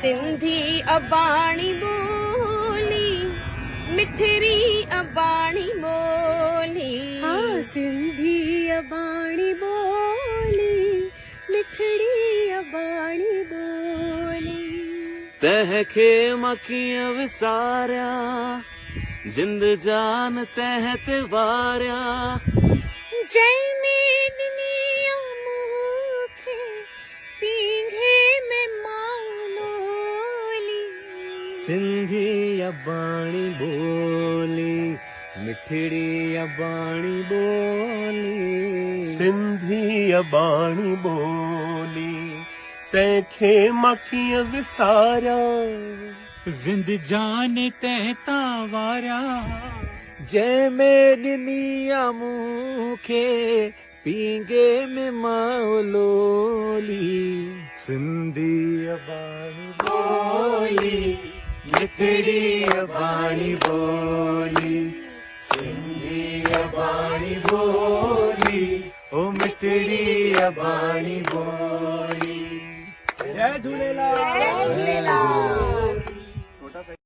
सिंधी अबाणी बोली मिठड़ी अबाणी बोली। हाँ सिंधी अबाणी बोली मिठड़ी अबाणी बोली। तंहिंखे मां कीअं विसारिया जिंद जान तंहिं ते वारिया। जंहिंमें दुनिया मूंखे पींघे में माउलोली। सिंधी अबाणी बोली मिठड़ी अबाणी बोली। सिंधी अबाणी बोली तंहिंखे मां कीअं विसारिया जिंद जान तंहिं तां वारिया। जंहिंमें ॾिनी मूंखे पींगे में माउलोली। सिंधी अबाणी बोली मिठड़ी अबाणी बोली। सिंधी अबाणी बोली ओ मिठड़ी अबाणी बोली। जय झूलेलाल। जय झूलेलाल।